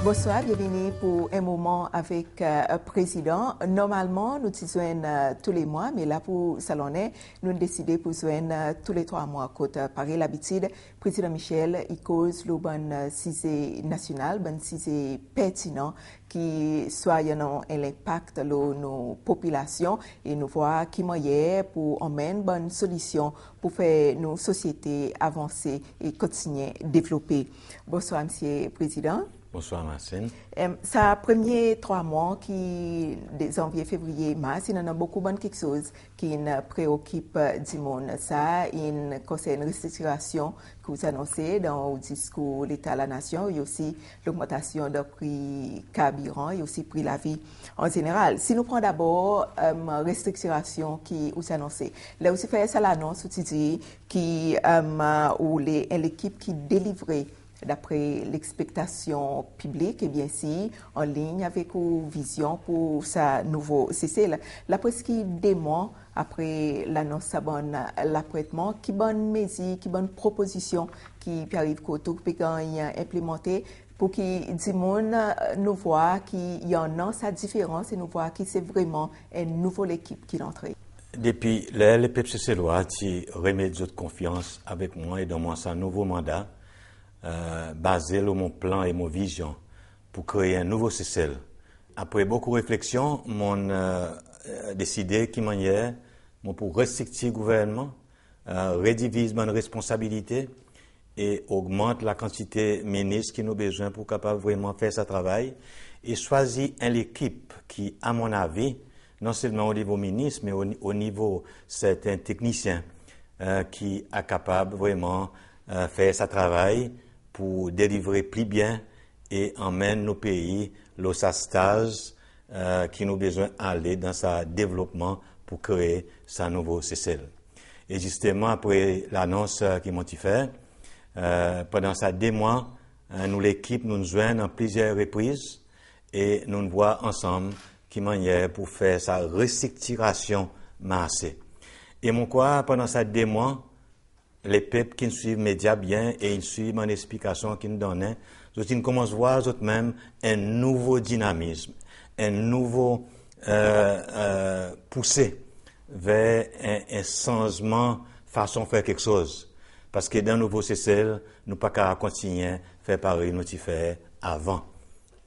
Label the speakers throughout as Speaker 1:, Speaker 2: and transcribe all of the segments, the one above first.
Speaker 1: Bonsoir, bienvenue pour un moment avec le président. Normalement, nous te joignons tous les mois, mais là pour Salonnet, nous décidons pour joindre tous les 3 mois. Côte par l'habitude, président Michel, il cause le bon sujet national, bon sujet pertinent qui soit un impact sur nos populations et nous voir qui moyen pour emmener une bonne solution pour faire nos sociétés avancer et continuer à développer. Bonsoir, monsieur le président.
Speaker 2: Bonsoir, Marcine.
Speaker 1: Ça premier 3 mois qui de janvier, février, mars, il y a beaucoup de quelque chose qui nous préoccupe du monde. Ça, il concerne la restructuration que vous annoncez dans le discours l'État à la nation et aussi l'augmentation du prix carburant et aussi prix de la vie en général. Si nous prenons d'abord la restructuration qui vous annoncez, là aussi fait ça l'annonce qui ou l'équipe qui délivrait d'après l'expectation publique, et bien si, en ligne avec une vision pour sa nouveau CC. La presque des mois après l'annonce de bon l'apprêtement, qui bonne mesure, qui bonne proposition qui arrive qu'auto peut implémenter pour que du monde nous voit qu'il y en a sa différence et nous voit que c'est vraiment une nouvelle équipe qui l'entre.
Speaker 2: Depuis le PPCC loi qui remet de confiance avec moi et dans mon nouveau mandat, basé sur mon plan et mon vision pour créer un nouveau CCL. Après beaucoup de réflexions, mon décidé qui manière pour restructurer le gouvernement, redivise mes responsabilités et augmente la quantité de ministres qui nous besoin pour capable vraiment faire ce travail et choisir une équipe qui, à mon avis, non seulement au niveau ministre, mais au niveau certains techniciens qui est capable vraiment faire ce travail pour délivrer plus bien et emmène nos pays le stage qui nous besoin aller dans sa développement pour créer sa nouveau CCL. Et justement, après l'annonce qu'ils m'ont fait, pendant ces 2 mois, nous l'équipe nous joignons en plusieurs reprises et nous nous voyons ensemble qui manière pour faire sa restructuration massée. Et mon quoi, pendant ces 2 mois, les peuples qui nous suivent médias bien et ils suivent mon explication qu'ils nous donnent, ils commencent à voir eux-mêmes un nouveau dynamisme, un nouveau poussé vers un changement, façon de faire quelque chose. Parce que dans le nouveau CCL, nous ne pouvons pas continuer à faire pareil nous faire avant.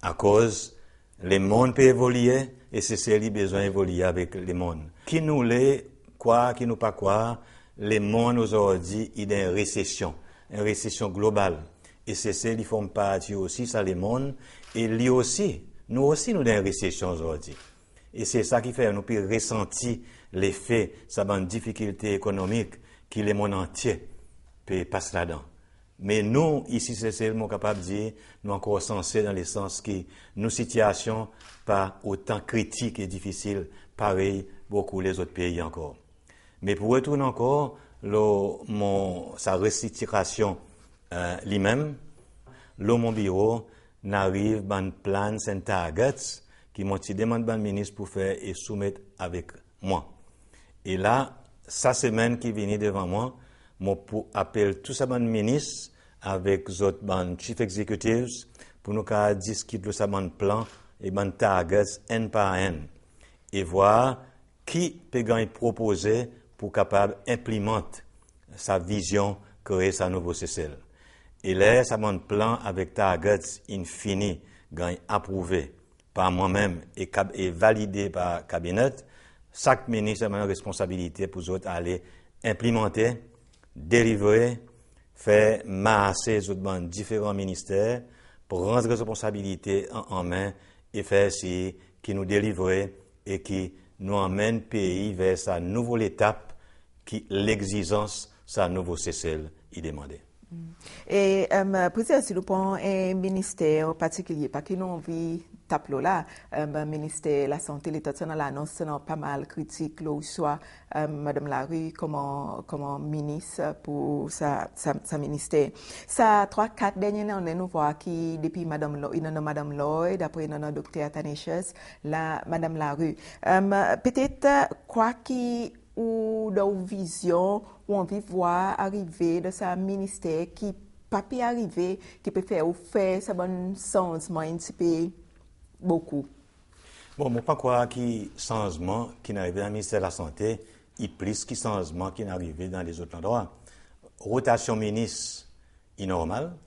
Speaker 2: À cause, les mondes peuvent évoluer et CCL a besoin d'évoluer avec les mondes. Qui nous l'est, quoi, qui nous pas quoi, les mondes aujourd'hui, il y a une récession globale. Et CCL, ils font partie aussi, ça, les mondes. Et lui aussi, nous avons une récession aujourd'hui. Et c'est ça qui fait, nous pouvons ressentir l'effet, ça une difficulté économique qui le monde entier peut passer là-dedans. Mais nous, ici, CCL, nous sommes capables de dire, nous encore sensés dans le sens que nos situations pas autant critiques et difficiles, pareil, beaucoup les autres pays encore. Mais pour retourner encore, sa restructuration lui-même, mon bureau n'arrive à un plan sans targets qui m'ont demandé au ministre pour faire et soumettre avec moi. Et là, sa semaine qui vient devant moi, pour appeler tous ces ministres avec les autres chief executives pour nous discuter de ce plan et de targets un par un et voir qui peut proposer pour capable implémenter sa vision, créer sa nouveau CCL. Et là, ça mon plan avec targets infini, approuvé par moi-même et validé par le cabinet. Chaque ministre a une responsabilité pour eux aller implémenter, délivrer, faire masser les différents ministères pour rendre les responsabilités en main et faire ce qui nous délivre et qui nous emmène le pays vers sa nouvelle étape qui l'exigence, sa nouveau CCL, y demandait.
Speaker 1: Et président, si nous prenons un ministère particulier, parce que nous avons vu tableau là, ministère de la Santé, l'État national annonce pas mal critique, là, soit Madame Larue comme ministre pour sa ministère. Ça, 3-4 dernières années, nous voyons que depuis Madame Lloyd, après il y a Dr. Athanasius, là, Madame Larue. Peut-être quoi qui ou dans une vision où on veut voir arriver de ce ministère qui pas pu arriver, qui peut faire ça bon changement un petit peu beaucoup.
Speaker 2: Bon, je pas croire qu'il changement qui n'arrive dans le ministère de la Santé, il plus que changement qui n'arrive dans les autres endroits. Rotation ministre, est normale.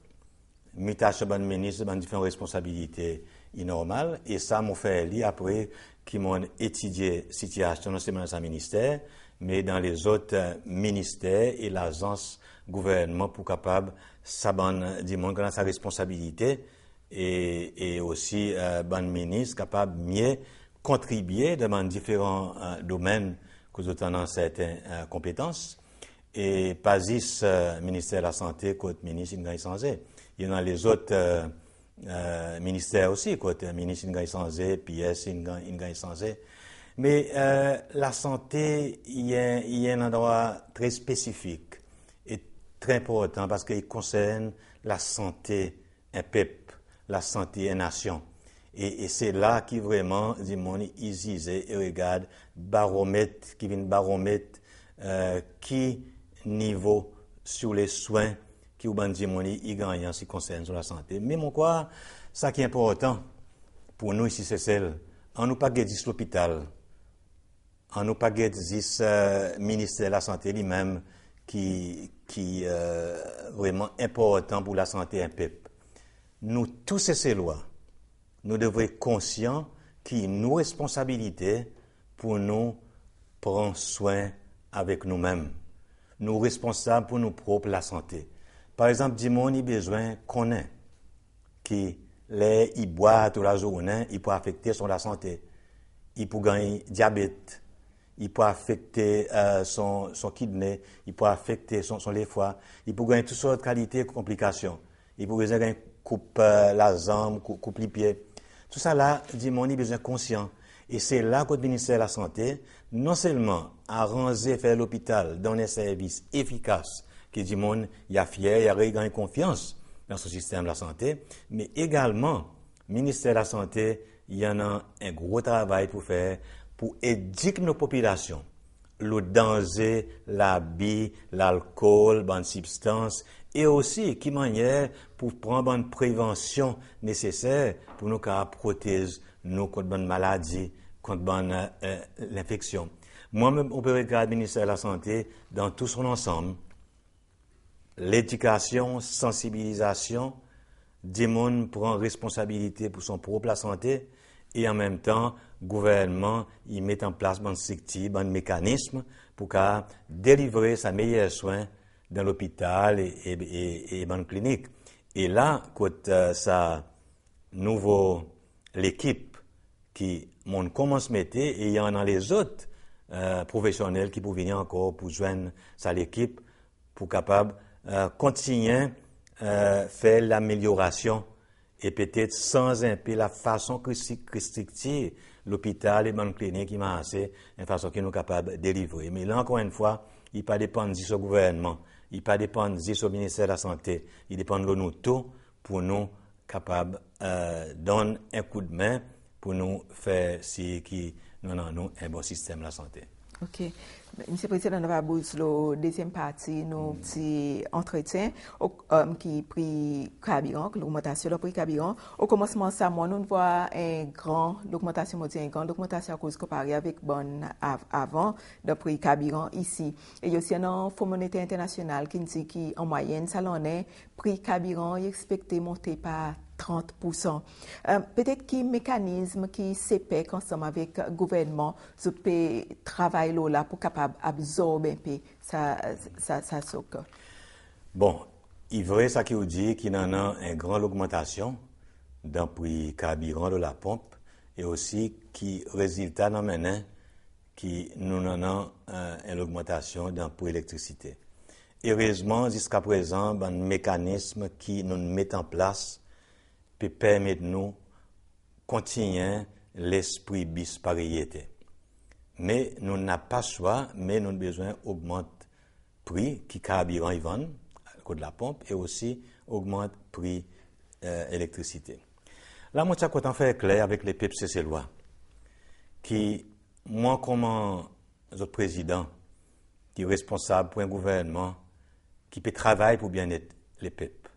Speaker 2: Mutation de ministre, dans différentes responsabilités, est normale. Et ça, m'a fait lire après qu'ils m'ont étudié la situation, non seulement dans ce ministère, mais dans les autres ministères et l'agence gouvernement pour capable savoir du monde dans sa responsabilité et aussi ban ministre capable mieux contribuer dans différents domaines que nous avons certaines compétences et pas juste ministère de la santé côté ministre Ngaï il y en a les autres ministères aussi côté ministre Ngaï PS Ngaï mais la santé il y a un endroit très spécifique et très important parce qu'il concerne la santé un peuple, la santé une nation. Et c'est là qui vraiment, dit mon, ils disent et regarde, baromètre, qui vient baromètre, qui niveau sur les soins qui ou ban dit mon, ils gagnent en ce qui concerne sur la santé. Mais mon quoi, ça qui est important pour nous ici, c'est celle, on nous pas guérir l'hôpital, on nous pas guérir ministère de la santé lui-même qui vraiment important pour la santé un peuple. Nous tous ces lois, nous devons être conscients qu'il y a nos responsabilités pour nous prendre soin avec nous-mêmes. Nous responsables pour nous propres la santé. Par exemple, dis-moi, il a besoin qu'on ait, qui il boit toute la journée, il peut affecter son la santé. Il peut gagner diabète, il peut affecter son kidney, il peut affecter son les foies, il peut gagner toutes sortes de qualités et complications. Il peut gagner coupe la jambe, coupe les pieds. Tout ça là, dit mon, il besoin conscient. Et c'est là que le ministère de la Santé, non seulement arranger faire l'hôpital dans un service efficace, qui dit mon, il y a fier, il y a gagné confiance dans ce système de la santé, mais également, ministère de la Santé, il y en a un gros travail pour faire, pour éduquer nos populations. Le danger, l'habit, l'alcool, bonne substance, et aussi qui manière pour prendre une prévention nécessaire pour nous protéger nous contre bonne maladie, contre bonne l'infection. Moi-même, on peut regarder le ministère de la Santé dans tout son ensemble. L'éducation, sensibilisation, des gens prennent responsabilité pour son propre santé et en même temps, le gouvernement, il met en place un secteur, un mécanisme pour délivrer sa meilleure soin dans l'hôpital et dans la clinique. Et là, quand l'équipe qui commence à mettre, et il y en a les autres professionnels qui peuvent venir encore pour joindre ça l'équipe pour capable continuer faire l'amélioration et peut-être sans imper la façon restrictive l'hôpital et la clinique qui m'a assez une façon que nous sommes capables de délivrer. Mais là, encore une fois, il ne pas dépendre du gouvernement, il ne pas dépendre du ministère de la Santé, il dépend de nous tous pour nous capables de donner un coup de main pour nous faire si qui nous avons un bon système de la santé.
Speaker 1: OK. Monsieur le Président, nous avons la deuxième partie, nos petits entretiens qui pris carburant, l'augmentation du prix carburant. Au commencement, ça, moi, nous voyons une grande augmentation à cause comparée avec avant le prix carburant ici. Et il y a aussi un Fonds monétaire international qui dit qu'en moyenne, ça l'en est, prix carburant est expecté monter par 30%. Peut-être qu'il y a un mécanisme qui s'épelle ensemble avec le gouvernement, je peux travailler là pour capable absorber un peu ça.
Speaker 2: Bon, il est vrai ça qui vous dit qu'il y a une grande augmentation dans le prix carburant de la pompe et aussi qui résultat dans maintenant qui nous avons une augmentation dans le prix d'électricité. Heureusement, jusqu'à présent, un mécanisme qui nous met en place peut permettre nous continuer l'esprit bispariété. Mais nous n'avons pas choix, mais nous avons besoin d'augmenter le prix qui carburant y vend, à cause de la pompe, et aussi augmenter le prix électricité. Là, moi, je suis fait clair avec les peuples cécélois, qui, moi, comme un président, qui est responsable pour un gouvernement, qui peut travailler pour bien-être les peuples.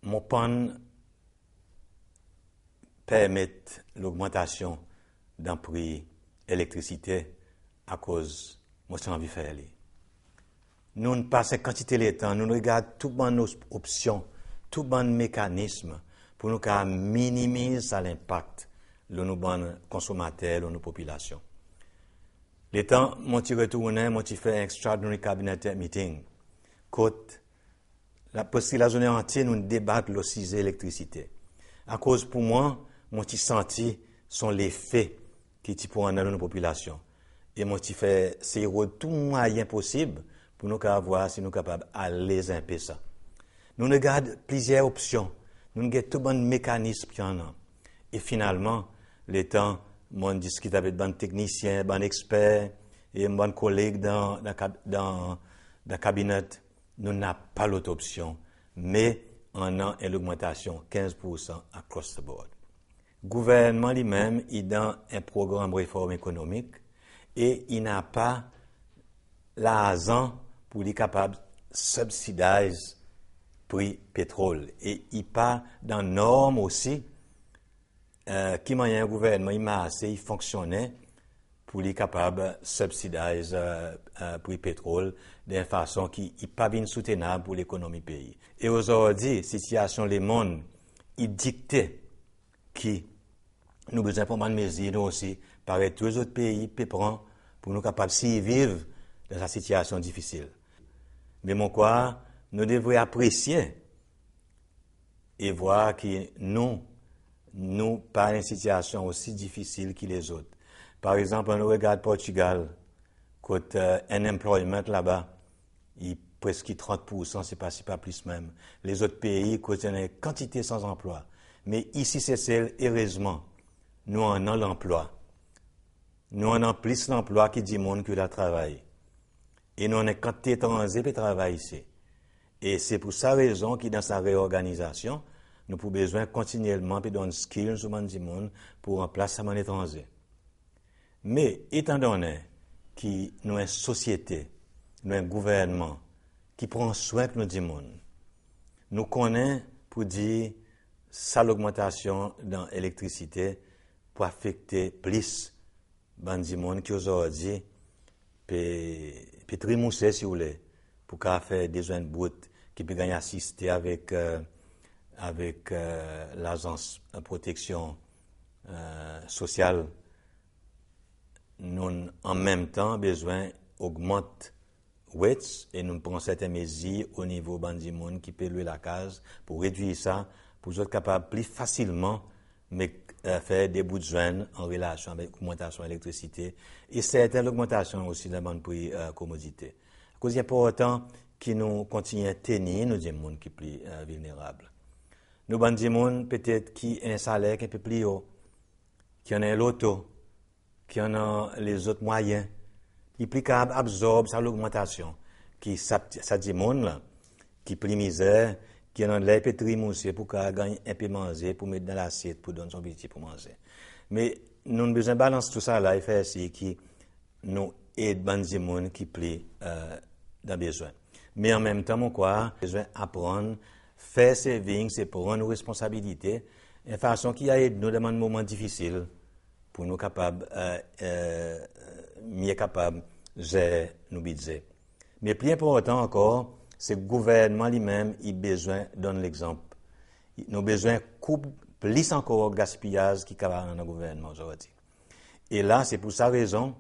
Speaker 2: mon pan permet l'augmentation d'un prix électricité à cause de mon envie de faire. Nous ne passons quantité de temps, nous regardons toutes nos options, tous les mécanismes pour nous minimiser l'impact de nos consommateurs, de nos populations. Les temps, mon petit retourné, mon petit fait un extraordinary cabinet meeting. Côte, parce que la journée entière, nous débattons le sujet électricité. À cause, pour moi, mon petit senti sont les faits qui sont pour dans nos populations. Et mon petit fait, c'est tout moyen possible pour nous voir si nous sommes capables d'aller un peu ça. Nous regardons plusieurs options. Nous regardons tout bon mécanisme qu'il y en a. Et finalement, les temps, moi, je discute avec des techniciens, des experts et des collègues dans le cabinet. Nous n'avons pas l'autre option, mais on a une augmentation 15% across the board. Le gouvernement lui-même est dans un programme de réforme économique et il n'a pas l'argent pour être capable de subsidier le prix pétrole. Et il pas dans norme aussi qui m'a un gouvernement il fonctionnait pour être capable de subsidier le prix pétrole d'une façon qui n'est pas bien soutenable pour l'économie du pays. Et aujourd'hui, la situation du monde, il dicte qui nous besoin prendre des mesures nous aussi, par tous les autres pays, pour nous capables de vivre dans cette situation difficile. Mais mon quoi, nous devons apprécier et voir que nous pas une situation aussi difficile que les autres. Par exemple, on regarde Portugal, côté unemployment là-bas, il presque 30%, c'est pas plus même. Les autres pays, côté une quantité sans emploi. Mais ici, c'est celle, heureusement, nous en avons l'emploi. Nous en avons plus l'emploi qui dit monde que le travail. Et nous en avons quantité étrangers qui travaillent ici. Et c'est pour sa raison que dans sa réorganisation, nous avons besoin continuellement de donner skills sur le monde pour remplacer mon étranger. Mais étant donné que nous avons une société, nous avons un gouvernement qui prend soin de nos monde, nous connaissons pour dire ça l'augmentation dans l'électricité pour affecter plus de monde qui aujourd'hui peut trimousser si vous voulez pour faire des zones brutes qui peut gagner assister avec l'agence de protection sociale. Nous en même temps besoin d'augmenter WETS et nous prenons certaines mesures au niveau du monde qui peut louer la case pour réduire ça, pour être capable plus facilement faire des bouts de joints en relation avec l'augmentation de l'électricité et certaines augmentations aussi dans le prix de commodité. À cause important que nous continuons à tenir nos gens qui sont plus vulnérables. Nous avons des gens peut-être qui ont un salaire qui est un peu plus haut, qui ont un loto, qui ont les autres moyens, qui sont capables d'absorber l'augmentation, qui ça dit monde là, qui plus misère, qui ont l'air pétri moussé pour gagner un peu manger, pour mettre dans l'assiette, pour donner son petit pour manger. Mais nous avons besoin de balancer tout ça là et faire ce qui nous aide les gens qui plus dans besoin. Mais en même temps, nous avons besoin d'apprendre, faire saving, c'est prendre nos responsabilités, de façon qui aide nous dans un moment difficile pour nous capables, mieux capables de gérer nos budgets. Mais plus important encore, c'est que le gouvernement lui-même a besoin de donner l'exemple. Nous avons besoin de couper plus encore le gaspillage qui est dans le gouvernement aujourd'hui. Et là, c'est pour sa raison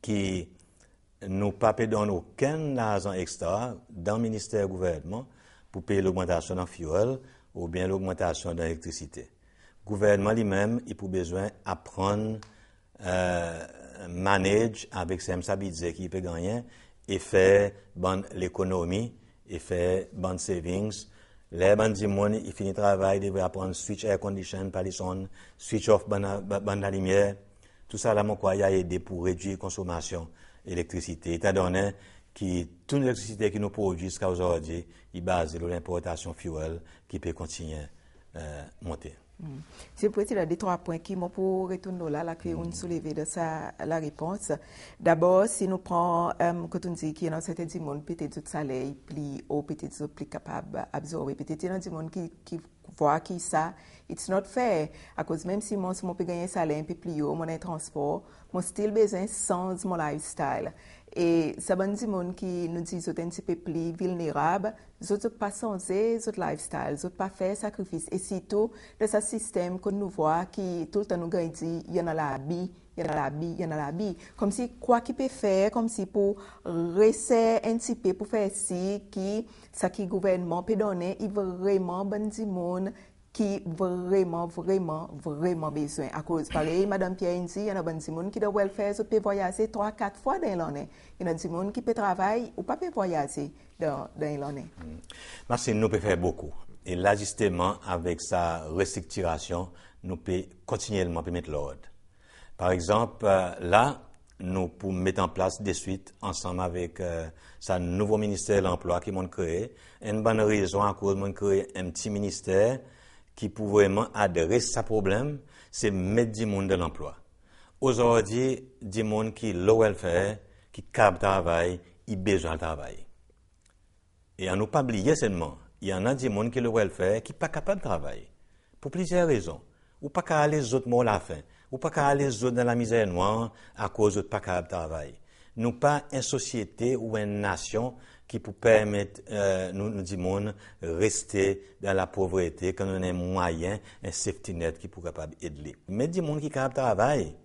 Speaker 2: que nous ne pouvons pas donner aucun argent extra dans le ministère du gouvernement pour payer l'augmentation de fuel ou bien l'augmentation de l'électricité. Le gouvernement lui-même, il a besoin d'apprendre, manager avec ses budget qui peut gagner et faire l'économie et faire bon savings. Les gens qui finissent le travail, ils devraient apprendre switch air condition, par les sons, switch off la lumière. Tout ça, là, mon quoi, il a aidé pour réduire la consommation d'électricité. Étant donné que toute l'électricité que nous produisons jusqu'à aujourd'hui est basée sur l'importation fuel qui peut continuer monter.
Speaker 1: C'est peut-être des 3 points qui m'ont pour retourner là que on soulevé de ça la réponse. D'abord, si nous prenons, quand on dit qu'il y a un certain monde peut-être du salaire plus haut, peut-être plus capable d'absorber, peut-être il y a un monde qui voit qui ça, it's not fair. À cause même si moi peux gagner un salaire un peu plus haut, mon transport, mon style besoin sans mon lifestyle. Et ça veut dire monde qui nous dit qu'ils sont un petit peu plus vulnérables, ils ne pas changer leur lifestyle, ils ne pas faire sacrifice. Et surtout, de ce système que nous voyons qui tout le temps nous dit il y en a la vie, il y en a la vie, il y en a la vie. Comme si quoi qu'il peut faire, comme si pour rester un petit peu, pour faire ci, qui, ça qui le gouvernement peut donner, il veut vraiment bon du monde qui vraiment besoin. À cause, pareil, Madame Pierre dit, il y a des gens qui doivent welfare, peut voyager 3-4 fois dans l'année. Il y a des gens qui peuvent travailler ou pas peut voyager dans l'année.
Speaker 2: Parce que nous pouvons faire beaucoup. Et là, justement, avec sa restructuration, nous pouvons continuellement mettre l'ordre. Par exemple, là, nous pouvons mettre en place de suite, ensemble avec ce nouveau ministère de l'Emploi qui m'a créé, une bonne raison à cause de créer un petit ministère qui peut vraiment adresser ce problème, c'est mettre du monde de l'emploi. Aujourd'hui, du monde qui le welfare, qui capte travail, il a besoin de travail. Et à ne pas oublier seulement, il y en a du monde qui le welfare, qui n'est pas capable de travailler. Pour plusieurs raisons. Ou pas qu'à aller les autres morts à la fin. Ou pas qu'à aller les autres dans la misère noire à cause de pas capable de travailler. Nous pas une société ou une nation qui peut permettre nous du monde rester dans la pauvreté quand on a un moyen, un safety net qui peut capable aider. Mais du monde qui est capable de travailler,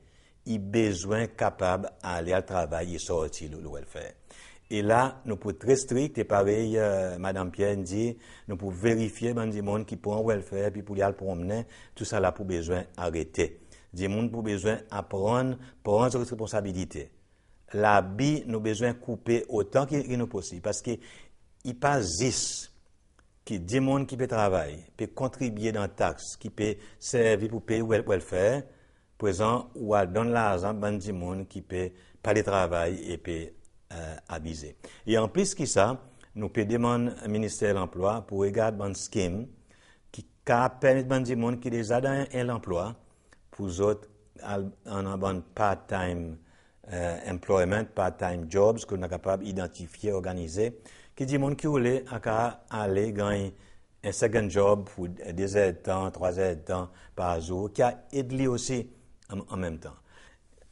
Speaker 2: il a besoin capable d'aller au travail et sortir le welfare. Et là, nous pouvons être très stricts, et pareil, Madame Pierre dit, nous pouvons vérifier du monde qui prend welfare, puis pour y aller promener, tout ça là pour besoin arrêter. Du monde pour besoin apprendre, prendre responsabilité. La vie, nous besoin couper autant qu'il nous possible, parce que il pas juste que des monde qui peut travailler, peut contribuer dans la taxe, qui peut servir pour payer welfare, présent ou à donner l'argent à des monde qui peut pas de travail et peut abuser. Et en plus que ça, nous peut demander au ministère de l'Emploi pour regarder un scheme qui permet à des monde qui déjà dans l'emploi pour eux autres en un part-time employment, part-time jobs qu'on est capable d'identifier, organiser, qui dit monde qui voulait aller gagner un second job pour 2 heures de temps, 3 heures de temps par jour, qui a aidé aussi en même temps.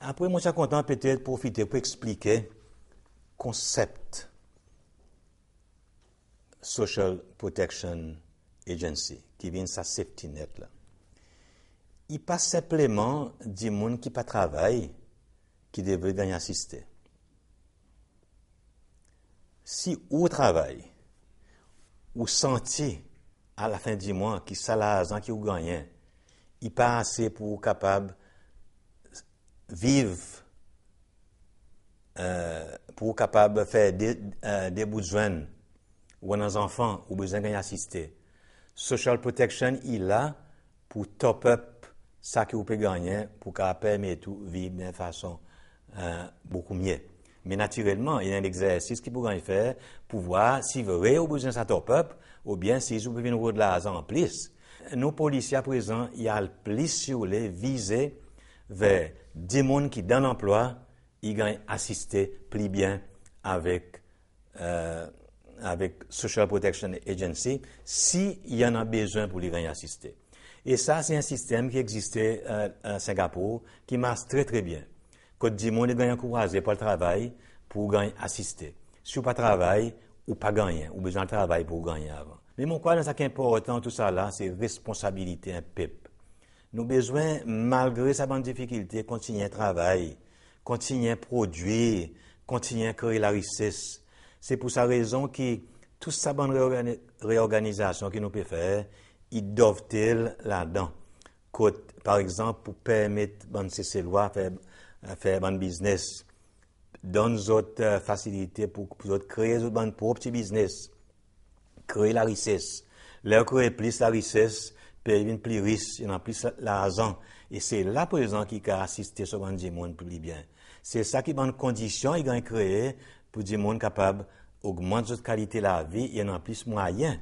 Speaker 2: Après, moi, je suis content peut-être profiter pour expliquer concept Social Protection Agency, qui vient de sa safety net là. Il pas simplement du monde qui pas travaille qui devrait gagner assister. Si au travail, ou senti à la fin du mois qui ça l'argent qui vous gagne, il pas assez pour capable vivre, pour capable faire des besoins ou nos enfants ou besoin gagner assister. Social Protection il là pour top up ça que vous pouvez gagner pour permettre de vivre de façon beaucoup mieux. Mais naturellement, il y a un exercice qui pourrait faire pour voir si vous avez besoin de ça top-up ou bien si vous pouvez nous de l'argent en plus. Nos policiers à présent, il y a le plus sur les visés vers des gens qui, dans l'emploi, ils gagnent assister plus bien avec Social Protection Agency s'il y en a besoin pour les gagner assister. Et ça, c'est un système qui existait à Singapour qui marche très très bien. Quand du monde gagne encouragé pour le travail, pour gagner assister. Si vous pas travail, ou pas gagner, ou besoin de travail pour gagner avant. Mais mon quoi, dans ce qui est important, tout ça là, c'est responsabilité un peuple. Nous besoin, malgré sa bonne difficulté, continuer à travailler, continuer à produire, continuer à créer la richesse. C'est pour sa raison que toute sa bonne réorganisation que nous pouvons faire, ils doivent-ils là-dedans. Par exemple, pour permettre de ces lois faire un business, donne d'autres facilités pour créer un propre business, créer la richesse. Leur créer plus la richesse, payer plus riche, il y a plus l'argent. Et c'est là, par exemple, qui a assisté sur un monde plus bien. C'est ça qui est une condition, il a créé pour des monde capable d'augmenter la qualité de la vie, il y en a plus moyens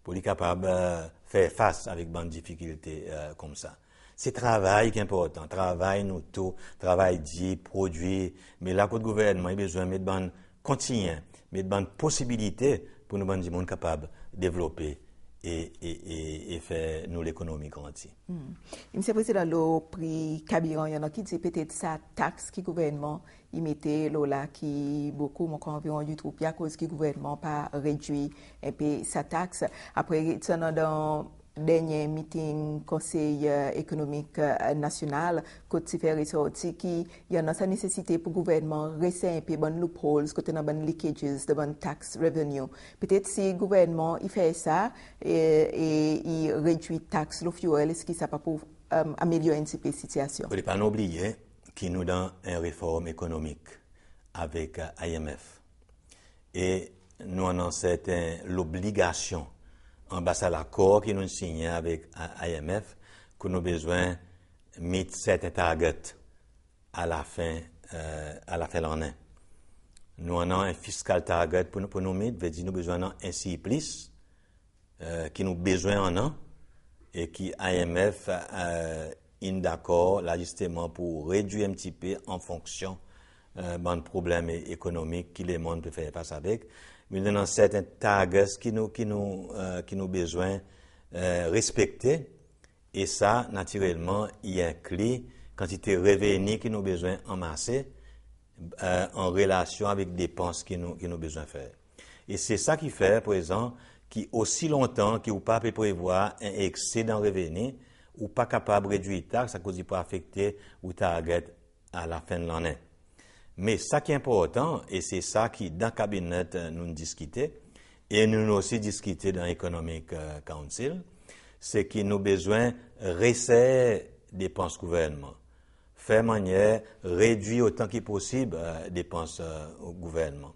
Speaker 2: pour être capable de faire face avec bonne difficulté comme ça. C'est travail qui est important. Travail, nous tout, travail dit, produit. Mais là, le gouvernement, il a besoin de mettre bonne continue, mettre bonne possibilité pour nous bonnes du monde capable de développer et faire nous l'économie grandie.
Speaker 1: Il me semble dans le prix carburant, il y en a qui disent peut-être sa taxe qui gouvernement il mettait là qui beaucoup mon environ YouTube à cause que le gouvernement pas réduit un peu sa taxe. Après dans dernier meeting Conseil économique national, quand il fait ressortir qu'il y a sa nécessité pour le gouvernement rester un peu bon loopholes, côté dans bon leakages, de bon tax revenue. Peut-être si le gouvernement il fait ça et il réduit taxe le fuel, est-ce que ça peut pour améliorer un petit peu la situation?
Speaker 2: Il ne faut pas oublier qu'il nous donne une réforme économique avec IMF. Et nous avons l'obligation en bas à l'accord qui nous signe avec IMF, que nous avons besoin de mettre certains targets à la fin de l'année. Nous avons un fiscal target pour nous mettre, veut dire nous avons besoin d'un surplus qui nous besoin en an et qui IMF est d'accord là justement pour réduire un petit peu en fonction des problèmes économiques que le monde peut faire face avec. Mais nous avons certains targets qui nous besoin respecter et ça naturellement il inclut quantité de revenus qui nous besoin amasser en relation avec des dépenses qui nous besoin faire. Et c'est ça qui fait par exemple qui aussi longtemps que vous pas prévoir un excédent revenu ou pas capable de réduire les taxes à cause du pas affecter ou target à la fin de l'année. Mais ça qui est important, et c'est ça qui, dans le cabinet, nous discutons, et nous aussi discuté dans l'Economic Council, c'est qu'il nous avons besoin de resserrer les dépenses gouvernement. Faire manière, réduire autant que possible les dépenses au gouvernement.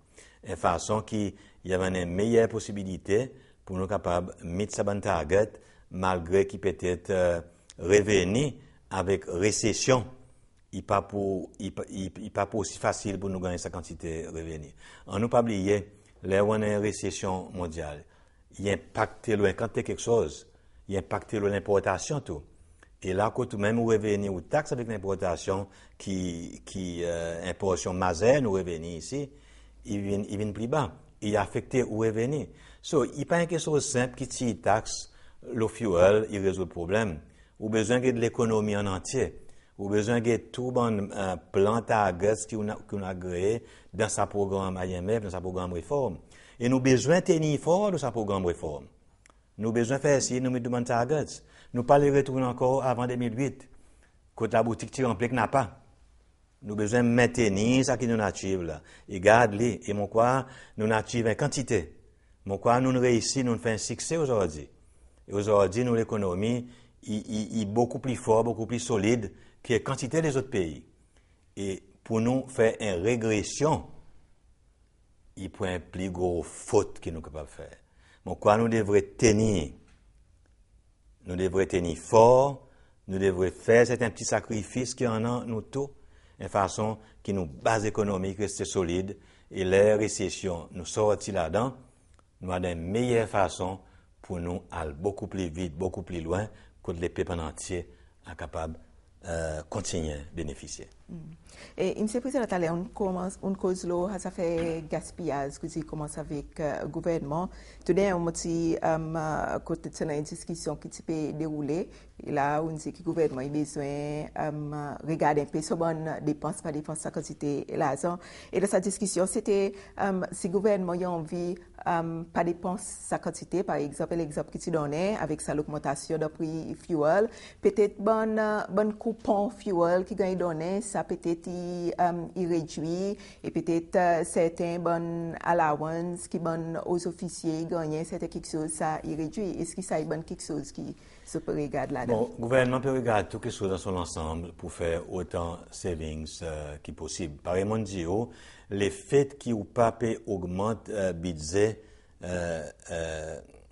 Speaker 2: De façon qu'il y avait une meilleure possibilité pour nous capables de mettre ça dans target, malgré qu'il peut être revenu avec récession. Il n'est pas aussi facile pour nous gagner sa quantité de revenus. On ne pas oublier, là où on a une récession mondiale, il impacte loin quand quelque chose, il impacte l'importation tout. Et là, quand même ou revenu ou taxe avec l'importation qui importation majeure nous revenu ici, il vient plus bas. Il affecte ou revenu. So, il n'y a pas quelque chose simple qui tire taxe, le fuel, il résout le problème. Ou besoin de l'économie en entier. Ou besoin de tout bon plan target qu'on a créé dans sa programme IMF, dans sa programme réforme. Et nous besoin de tenir fort dans sa programme réforme. Nous besoin de faire ci, nous mettons des targets. Nous pas les retourner encore avant 2008. Quand la boutique tire en plein n'a pas. Nous besoin de maintenir ça qui nous native là. Et garde-les. Et mon quoi, nous native en quantité. Mon quoi, nous réussissons, nous faisons un succès aujourd'hui. Et aujourd'hui, nous, l'économie, est beaucoup plus fort, beaucoup plus solide que la quantité des autres pays. Et pour nous faire une régression, il faut un plus gros faute que nous sommes capables de faire. Mon quoi, nous devrions tenir. Nous devrions tenir fort. Nous devrions faire certains petits sacrifices qu'il y en a, nous tous, de façon que nos bases économiques restent solides et les récessions nous sortent là-dedans. Nous avons une meilleure façon pour nous aller beaucoup plus vite, beaucoup plus loin que les peuples entiers sont capables de continuer à bénéficier.
Speaker 1: Et il me semble que on cause là, ça fait gaspillage, que tu commences avec le gouvernement. Tout d'un moment, côté de une discussion qui peut dérouler, et là, on dit que le gouvernement a besoin de regarder un peu sur bonne dépense par dépense, sa quantité l'argent. Et dans cette discussion, c'était si le gouvernement a envie pas dépense sa quantité, par exemple, l'exemple que tu donnais avec sa augmentation de prix fuel, peut-être bon coupon fuel qui gagne donné, ça peut-être il réduit et peut-être certains bonnes allowance qui bon aux officiers gagnent c'était quelque chose ça il réduit. Est-ce que ça est bon quelque chose qui se peut regarder là-dedans?
Speaker 2: Bon, le gouvernement peut regarder tout quelque chose dans son ensemble pour faire autant savings qui possible. Par exemple, les faits qui ou pas augmentent budget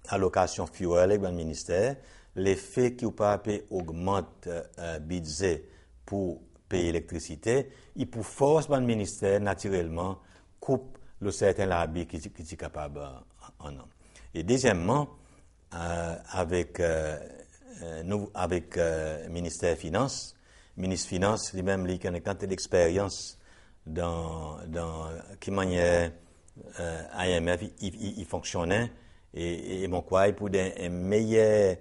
Speaker 2: allocation fuel avec le ministère, les faits qui ou pas augmentent budget pour payer l'électricité, il pour force le ministère naturellement coupe le certain labis qui est capable en homme. Et deuxièmement, avec ministère des Finances. Ministre des Finances lui-même lui a une quantité d'expérience dans qui manière IMF il fonctionnait et mon quoi pour une meilleure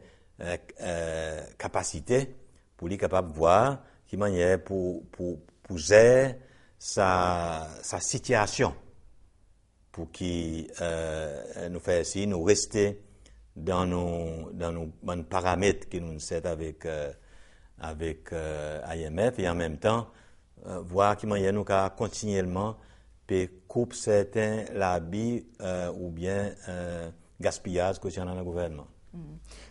Speaker 2: capacité pour lui capable de voir qui manière pour gérer sa situation pour qui nous fait ici nous rester dans nos bons paramètres que nous set avec IMF et en même temps voir comment il y a nous qu'à continuellement peut couper certains l'habit ou bien gaspillage que dans le gouvernement.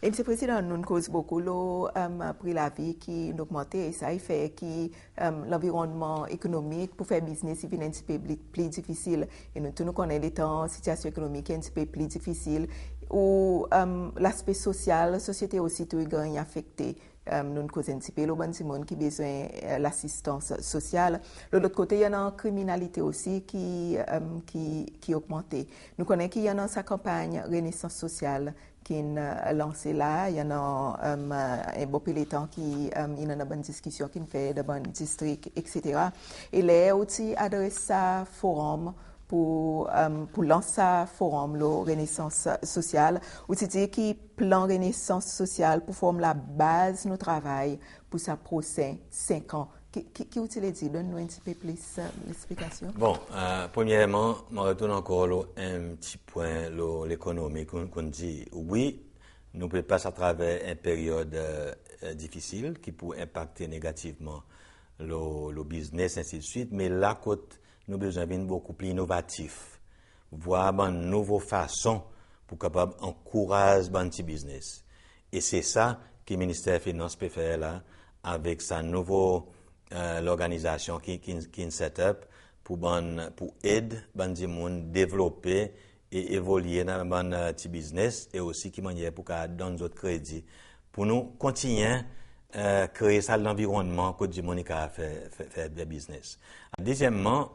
Speaker 1: Et M. le Président, nous cause beaucoup le prix la vie qui augmente et ça il fait que l'environnement économique pour faire business il devient un petit peu plus difficile et nous tous nous connaissons les temps situation économique un petit peu plus difficile où l'aspect social la société aussi tout est affecté. Nous causons un petit peu le bon monde qui a besoin de l'assistance sociale. De l'autre côté, il y a une criminalité aussi qui augmente. Nous connaissons qu'il y a sa campagne Renaissance sociale qui est lancée là. Il y a un beau peloton qui il y a une bonne discussion qui fait de bons districts, etc. Et là aussi adresse ça forum pour lancer un forum, la Renaissance sociale, où c'est dire que plan Renaissance sociale pour former la base de notre travail pour sa prochaine 5 ans. Qui utilise dit? Donne-nous un petit peu plus l'explication.
Speaker 2: Bon, premièrement, je retourne encore un petit point, l'économie qu'on dit. Oui, nous pouvons passer à travers une période difficile qui peut impacter négativement le business, ainsi de suite, mais là, côté nous avons besoin d'être beaucoup plus innovatifs, voir une nouvelle façon pour capable encourager le petit business. Et c'est ça que le ministère des Finances peut faire là, avec sa nouvelle l'organisation qui est set up pour aider les gens à développer et évoluer dans le petit business et aussi qui manière pour donner d'autres crédits pour nous continuer créer ça l'environnement que du monde a fait des business. Deuxièmement,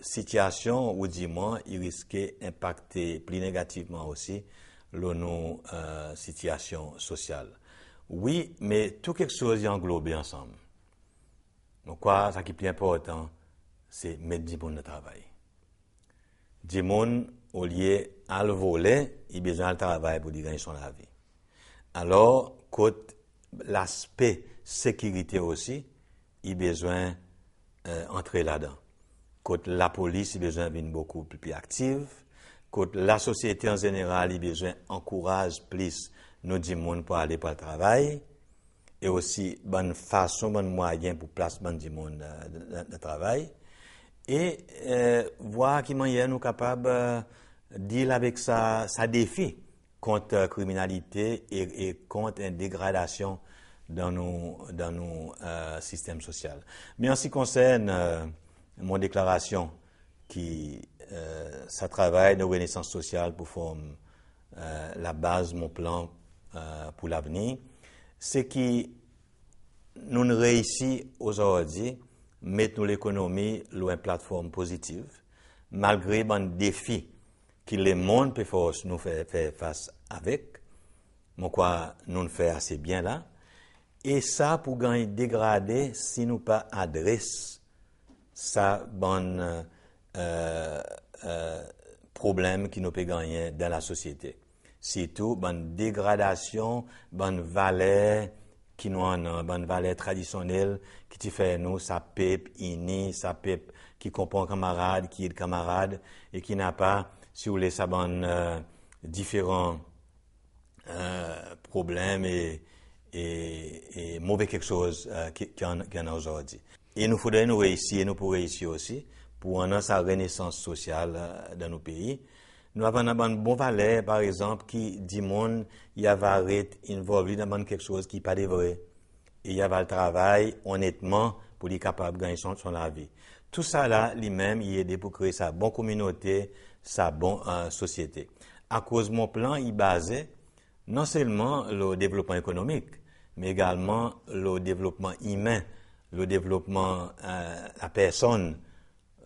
Speaker 2: situation où du moins il risquait d'impacter plus négativement aussi nos situation sociale. Oui, mais tout quelque chose est englobé ensemble. Donc quoi, ça qui est plus important, c'est mettre du monde au travail. Du monde au lieu à le voler, il a besoin de travail pour gagner son vie. Alors, côté l'aspect sécurité aussi, il a besoin d'entrer là-dedans. Côté la police, il a besoin d'être beaucoup plus active. Côté la société en général, il a besoin d'encourager plus nos gens pour aller pour le travail. Et aussi, bonne façon, bon moyen pour placer du monde de travail. Et voir comment nous sommes capables de dealer avec sa défi contre la criminalité et contre une dégradation dans nos systèmes sociaux. Mais en ce qui concerne mon déclaration qui ça travaille de renaissance sociale pour former la base de mon plan pour l'avenir, c'est que nous réussissons aujourd'hui mettre l'économie sur une plateforme positive malgré les défis que le monde peut nous faire face avec. Moi, quoi, nous le faisons assez bien là. Et ça, pour gagner dégradé, si nous pas adresse ça, bon problème qui nous peut gagner dans la société. Surtout, bonne dégradation, bonne valeur qui nous en bonne valeur traditionnelle qui te fait nous, ça peuple ini, ça peuple qui comprend camarade, qui est camarade et qui n'a pas, si vous voulez, ça bonne différents problèmes et mauvais quelque chose qu'il y en a aujourd'hui. Et nous faudrait nous réussir, nous pour réussir aussi, pour en sa renaissance sociale dans nos pays. Nous avons une bonne valeur, par exemple, qui dit monde, il y a arrêté involvé dans quelque chose qui n'est pas vrai. Et il y a le travail, honnêtement, pour être capable de gagner son la vie. Tout ça là, lui-même, il aide pour créer sa bonne communauté, sa bonne société. À cause de mon plan, il basé non seulement le développement économique, mais également le développement humain, le développement la personne,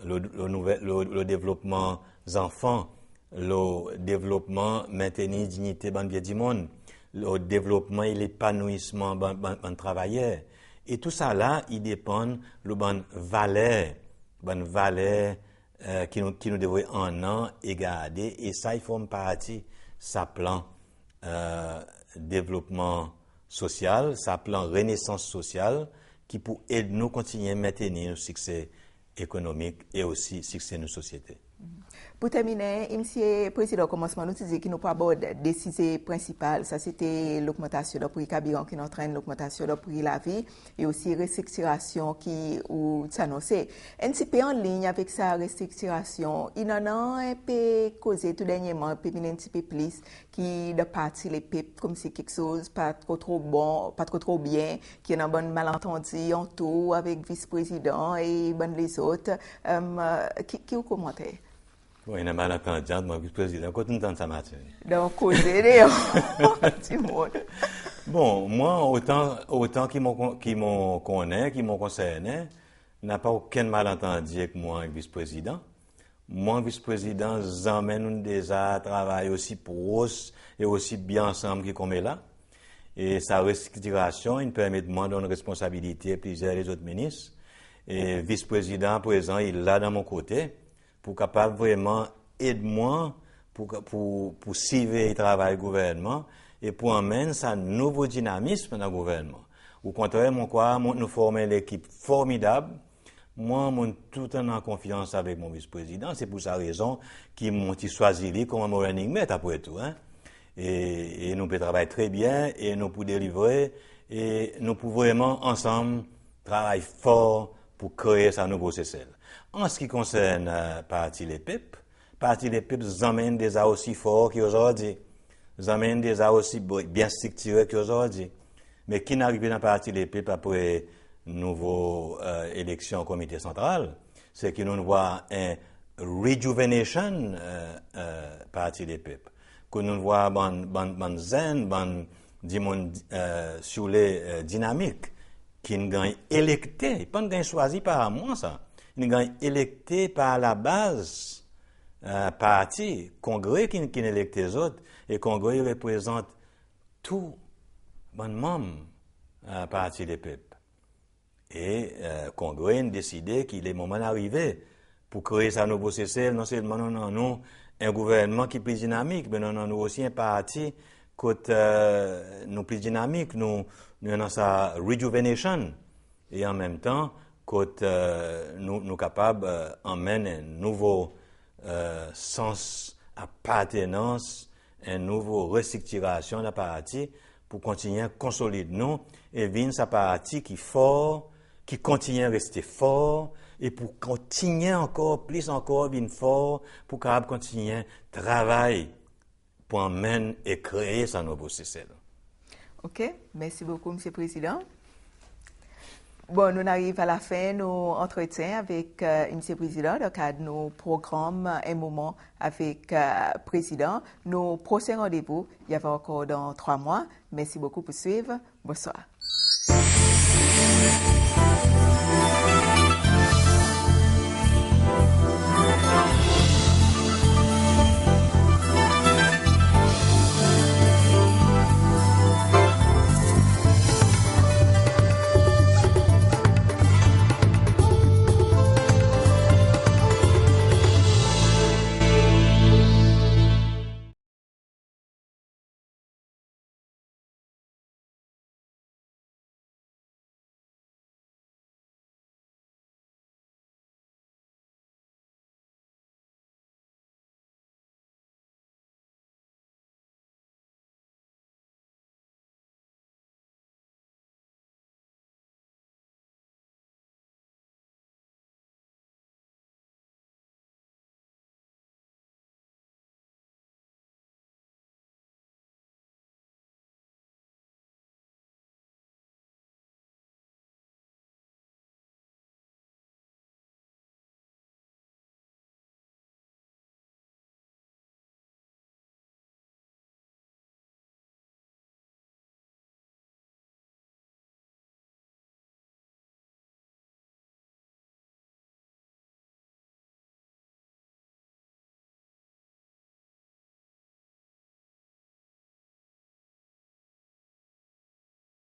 Speaker 2: le développement des enfants, le développement, maintenir la dignité dans le monde, le développement et l'épanouissement des travailleurs. Et tout ça là, il dépend de bonnes valeurs qui nous devrait en an et garder. Et ça, il forme partie sa plan développement social, sa plan renaissance sociale, qui pour aider nous continuer à maintenir nos succès économiques et aussi succès de nos sociétés.
Speaker 1: Pour terminer, M. Président, au commencement, nous disons qu'il nous pas aborder des sujets principaux. Ça, c'était l'augmentation du prix carburant qui entraîne l'augmentation du prix de la vie et aussi restructuration qui ou s'annoncer. Un petit peu en ligne avec sa restructuration, il en a un peu causé tout dernièrement, un peu un petit peu plus qui de partie les PIP comme si quelque chose pas trop bon, pas trop bien, qui est un bon malentendu en tout avec vice-président et bon les autres. Qui vous commentez?
Speaker 2: Oui, il y a un malentendu entre mon vice-président. Quand on entend ça matin.
Speaker 1: Donc, causer des monde.
Speaker 2: Bon, moi, autant qui m'ont connaît, qui m'ont concerné, n'a pas aucun malentendu avec moi, avec vice-président. Moi, vice-président, j'emmène déjà travailler aussi proche et aussi bien ensemble qui comme est là. Et sa restructuration, il permet de moi donner responsabilité à plusieurs des autres ministres. Et vice-président, présent, il est là dans mon côté. Pour capable vraiment aider moi pour suivre le travail du gouvernement et pour amener un nouveau dynamisme dans le gouvernement. Au contraire, nous formons l'équipe formidable. Moi, je suis tout en confiance avec mon vice-président. C'est pour sa raison qu'il m'a choisi comme mon running mate après tout. Hein? Et nous pouvons travailler très bien et nous pouvons délivrer et nous pouvons vraiment ensemble travailler fort pour créer sa nouveau CCL. En ce qui concerne parti les PIP amènent déjà aussi fort qu'aujourd'hui. Ils amènent déjà aussi bien structurés qu'aujourd'hui. Mais qui n'arrive dans parti les PIP après nouveau élection au comité central, c'est que nous voyons un rejuvenation parti les PIP. Que nous voyons ban zen, sur les dynamiques qui nous gagnent électés, pas nous choisi par moi ça. Nous gagnons électés par la base parti, congrès qui électe les autres, et congrès représente tout bon membre parti des peuples. Et congrès a décidé qu'il est le moment d'arriver pour créer sa nouveau CCL, non seulement nous un gouvernement qui est plus dynamique, mais nous aussi un parti qui nous plus dynamique, nous avons sa rejuvenation, et en même temps, nous capables d'emmener un nouveau sens appartenance, une nouvelle restructuration de la partie pour continuer à consolider nous et venir sa partie qui est fort, qui continue à rester fort et pour continuer encore venir fort pour capable continuer à travailler pour emmener et créer sa nouveau CCL.
Speaker 1: OK, merci beaucoup, M. le Président. Bon, nous arrivons à la fin de nos entretiens avec M. le Président, dans le cadre de nos programmes Un moment avec le Président. Nos prochains rendez-vous, il y avait encore dans 3 mois. Merci beaucoup pour suivre. Bonsoir.